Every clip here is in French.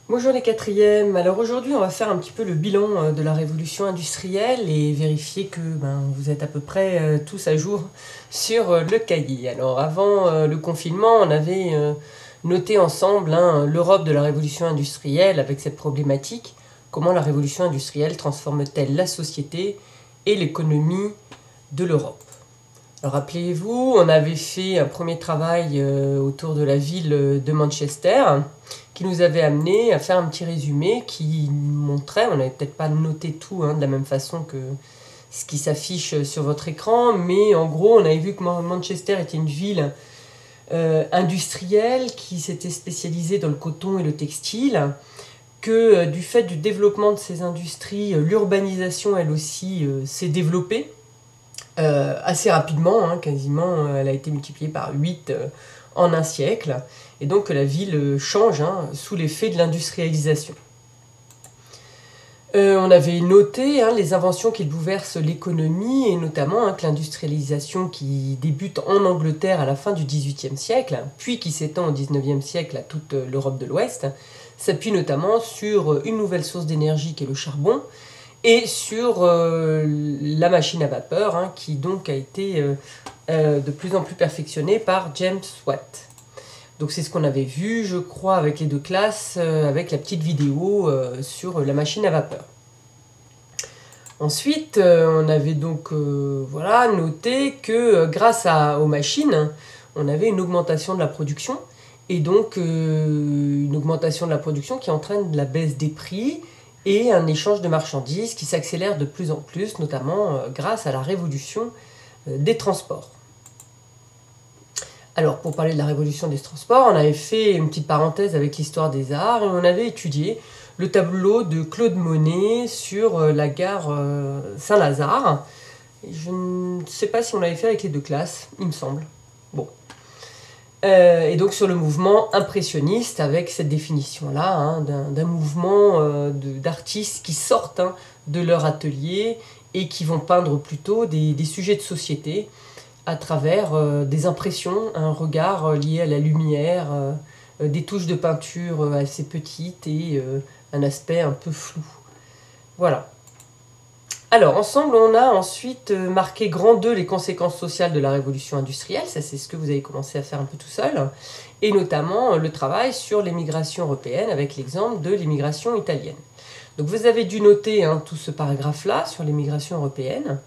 Bonjour les quatrièmes, alors aujourd'hui on va faire un petit peu le bilan de la révolution industrielle et vérifier que vous êtes à peu près tous à jour sur le cahier. Alors avant le confinement on avait noté ensemble l'Europe de la révolution industrielle avec cette problématique, comment la révolution industrielle transforme-t-elle la société et l'économie de l'Europe. Alors rappelez-vous, on avait fait un premier travail autour de la ville de Manchester qui nous avait amené à faire un petit résumé qui montrait, on n'avait peut-être pas noté tout de la même façon que ce qui s'affiche sur votre écran, mais en gros on avait vu que Manchester était une ville industrielle qui s'était spécialisée dans le coton et le textile, que du fait du développement de ces industries, l'urbanisation elle aussi s'est développée. Assez rapidement, quasiment, elle a été multipliée par 8 en un siècle, et donc la ville change sous l'effet de l'industrialisation. On avait noté les inventions qui bouleversent l'économie, et notamment que l'industrialisation qui débute en Angleterre à la fin du XVIIIe siècle, puis qui s'étend au XIXe siècle à toute l'Europe de l'Ouest, s'appuie notamment sur une nouvelle source d'énergie qui est le charbon, et sur la machine à vapeur, qui donc a été de plus en plus perfectionnée par James Watt. Donc c'est ce qu'on avait vu, je crois, avec les deux classes, avec la petite vidéo sur la machine à vapeur. Ensuite, on avait donc noté que grâce aux machines, on avait une augmentation de la production, et donc une augmentation de la production qui entraîne la baisse des prix, et un échange de marchandises qui s'accélère de plus en plus, notamment grâce à la révolution des transports. Alors, pour parler de la révolution des transports, on avait fait une petite parenthèse avec l'histoire des arts, et on avait étudié le tableau de Claude Monet sur la gare Saint-Lazare. Je ne sais pas si on l'avait fait avec les deux classes, il me semble. Bon. Et donc sur le mouvement impressionniste, avec cette définition-là d'un mouvement d'artistes qui sortent de leur atelier et qui vont peindre plutôt des sujets de société à travers des impressions, un regard lié à la lumière, des touches de peinture assez petites et un aspect un peu flou. Voilà. Alors, ensemble, on a ensuite marqué grand 2 les conséquences sociales de la révolution industrielle, ça c'est ce que vous avez commencé à faire un peu tout seul, et notamment le travail sur l'émigration européenne avec l'exemple de l'émigration italienne. Donc vous avez dû noter tout ce paragraphe-là sur l'émigration européenne,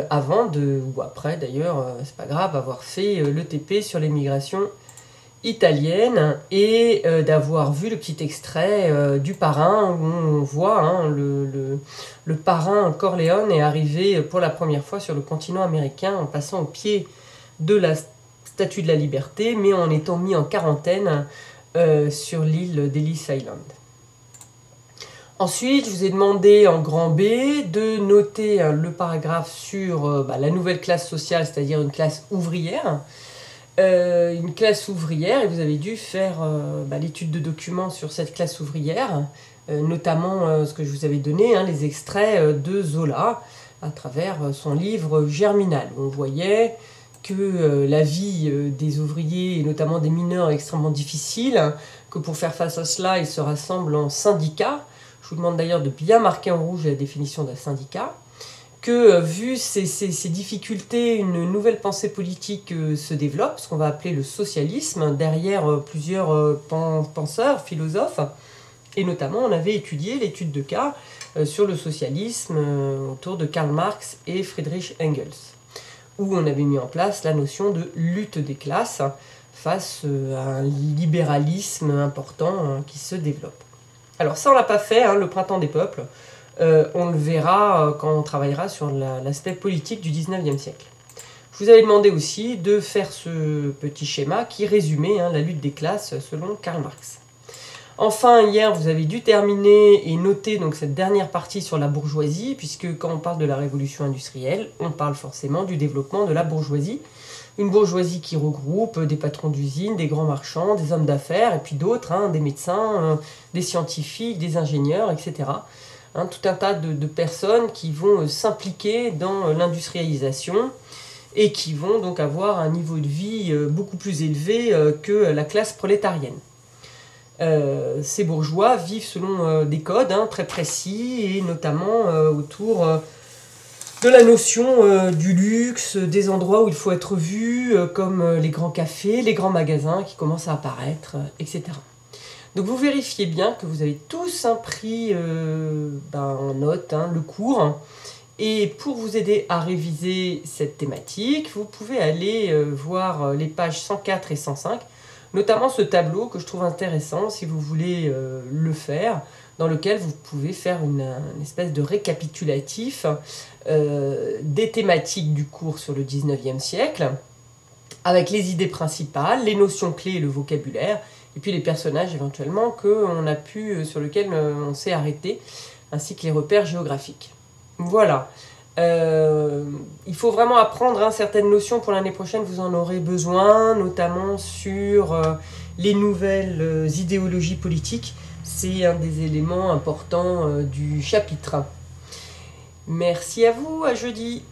avant ou après d'ailleurs, c'est pas grave, avoir fait le TP sur l'émigration italienne et d'avoir vu le petit extrait du Parrain où on voit le Parrain Corleone est arrivé pour la première fois sur le continent américain en passant au pied de la Statue de la Liberté, mais en étant mis en quarantaine sur l'île d'Ellis Island. Ensuite, je vous ai demandé en grand B de noter le paragraphe sur la nouvelle classe sociale, c'est-à-dire une classe ouvrière. Une classe ouvrière, et vous avez dû faire l'étude de documents sur cette classe ouvrière, notamment ce que je vous avais donné, les extraits de Zola, à travers son livre Germinal, où on voyait que la vie des ouvriers, et notamment des mineurs, est extrêmement difficile, que pour faire face à cela, ils se rassemblent en syndicats. Je vous demande d'ailleurs de bien marquer en rouge la définition d'un syndicat. Que vu ces difficultés, une nouvelle pensée politique se développe, ce qu'on va appeler le socialisme, derrière plusieurs penseurs, philosophes, et notamment on avait étudié l'étude de cas sur le socialisme autour de Karl Marx et Friedrich Engels, où on avait mis en place la notion de lutte des classes face à un libéralisme important qui se développe. Alors ça on l'a pas fait, le printemps des peuples, on le verra quand on travaillera sur l'aspect politique du 19e siècle. Je vous avais demandé aussi de faire ce petit schéma qui résumait la lutte des classes selon Karl Marx. Enfin, hier, vous avez dû terminer et noter donc, cette dernière partie sur la bourgeoisie, puisque quand on parle de la révolution industrielle, on parle forcément du développement de la bourgeoisie. Une bourgeoisie qui regroupe des patrons d'usines, des grands marchands, des hommes d'affaires, et puis d'autres, des médecins, des scientifiques, des ingénieurs, etc. Tout un tas de personnes qui vont s'impliquer dans l'industrialisation et qui vont donc avoir un niveau de vie beaucoup plus élevé que la classe prolétarienne. ces bourgeois vivent selon des codes très précis, et notamment autour de la notion du luxe, des endroits où il faut être vu, comme les grands cafés, les grands magasins qui commencent à apparaître, etc. Donc vous vérifiez bien que vous avez tous pris en note le cours. Et pour vous aider à réviser cette thématique, vous pouvez aller voir les pages 104 et 105, notamment ce tableau que je trouve intéressant si vous voulez le faire, dans lequel vous pouvez faire une espèce de récapitulatif des thématiques du cours sur le 19e siècle, avec les idées principales, les notions clés et le vocabulaire, et puis les personnages éventuellement sur lesquels on s'est arrêté, ainsi que les repères géographiques. Voilà. Il faut vraiment apprendre certaines notions pour l'année prochaine, vous en aurez besoin, notamment sur les nouvelles idéologies politiques. C'est un des éléments importants du chapitre. Merci à vous, à jeudi.